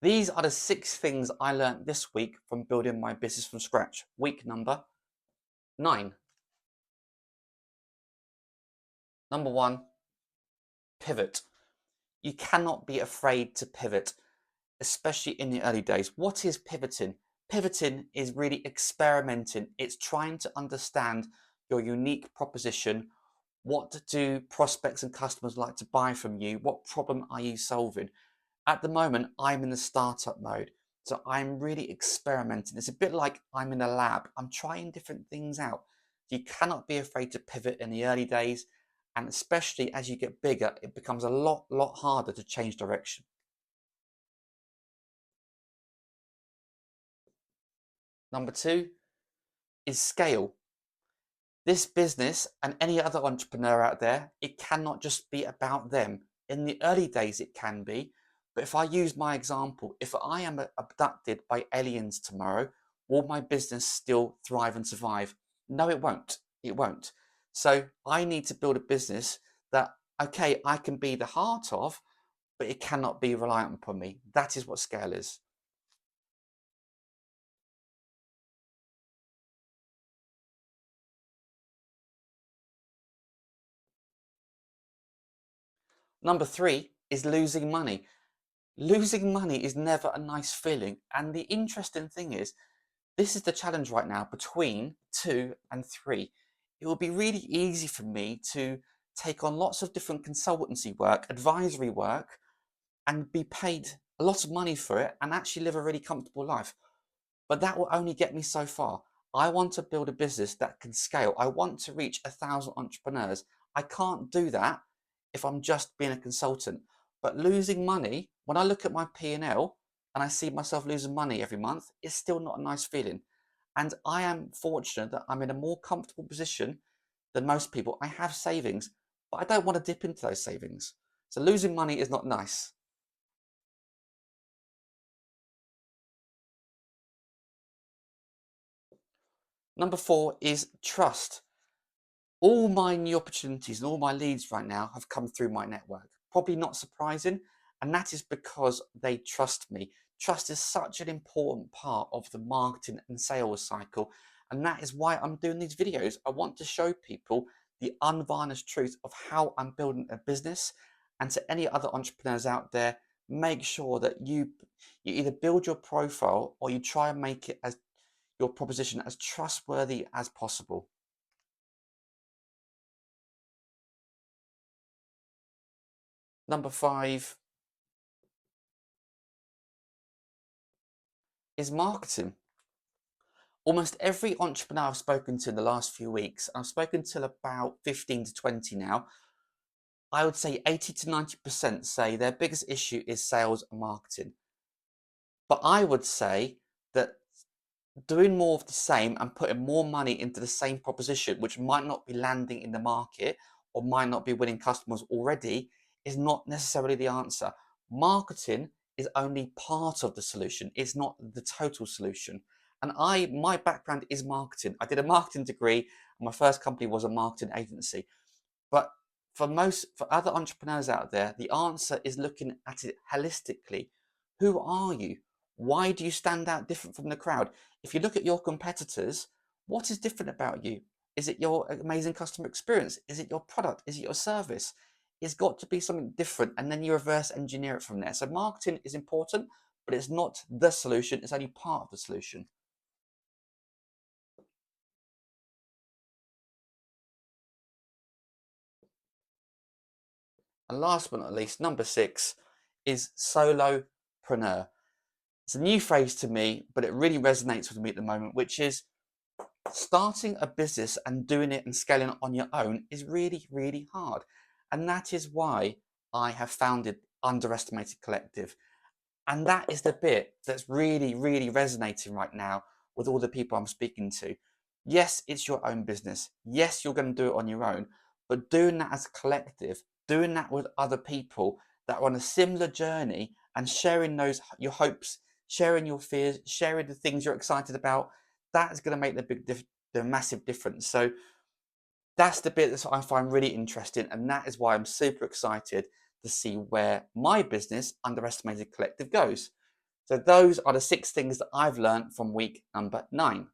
These are the 6 things I learned this week from building my business from scratch. Week number 9. Number 1, pivot. You cannot be afraid to pivot, especially in the early days. What is pivoting? Pivoting is really experimenting. It's trying to understand your unique proposition. What do prospects and customers like to buy from you? What problem are you solving? At the moment, I'm in the startup mode. So I'm really experimenting. It's a bit like I'm in a lab. I'm trying different things out. You cannot be afraid to pivot in the early days. And especially as you get bigger, it becomes a lot harder to change direction. Number 2 is scale. This business and any other entrepreneur out there, it cannot just be about them. In the early days, it can be. But if I use my example, if I am abducted by aliens tomorrow, will my business still thrive and survive? No, it won't. It won't. So I need to build a business that, okay, I can be the heart of, but it cannot be reliant upon me. That is what scale is. Number 3 is losing money. Losing money is never a nice feeling. And the interesting thing is, this is the challenge right now between 2 and 3. It will be really easy for me to take on lots of different consultancy work, advisory work, and be paid a lot of money for it and actually live a really comfortable life. But that will only get me so far. I want to build a business that can scale. I want to reach 1,000 entrepreneurs. I can't do that if I'm just being a consultant. But losing money, when I look at my P&L and I see myself losing money every month, it's still not a nice feeling. And I am fortunate that I'm in a more comfortable position than most people. I have savings, but I don't want to dip into those savings. So losing money is not nice. Number 4 is trust. All my new opportunities and all my leads right now have come through my network. Probably not surprising. And that is because they trust me. Trust is such an important part of the marketing and sales cycle. And that is why I'm doing these videos. I want to show people the unvarnished truth of how I'm building a business. And to any other entrepreneurs out there, make sure that you either build your profile or you try and make it as your proposition as trustworthy as possible. Number 5 is marketing. Almost every entrepreneur I've spoken to in the last few weeks, I've spoken to about 15 to 20 now, I would say 80 to 90% say their biggest issue is sales and marketing. But I would say that doing more of the same and putting more money into the same proposition, which might not be landing in the market or might not be winning customers already, is not necessarily the answer. Marketing is only part of the solution, it's not the total solution. And my background is marketing. I did a marketing degree, and my first company was a marketing agency. But for other entrepreneurs out there, the answer is looking at it holistically. Who are you? Why do you stand out different from the crowd? If you look at your competitors, what is different about you? Is it your amazing customer experience? Is it your product? Is it your service? It's got to be something different, and then you reverse engineer it from there. So marketing is important, but it's not the solution. It's only part of the solution. And last but not least, number 6 is solopreneur. It's a new phrase to me, but it really resonates with me at the moment, which is starting a business and doing it and scaling it on your own is really hard. And that is why I have founded Underestimated Collective. And that is the bit that's really resonating right now with all the people I'm speaking to. Yes, it's your own business. Yes, you're going to do it on your own, but doing that as a collective, doing that with other people that are on a similar journey and sharing those your hopes, sharing your fears, sharing the things you're excited about, that is going to make the massive difference. So that's the bit that I find really interesting, and that is why I'm super excited to see where my business, Underestimated Collective, goes. So those are the 6 things that I've learned from week number 9.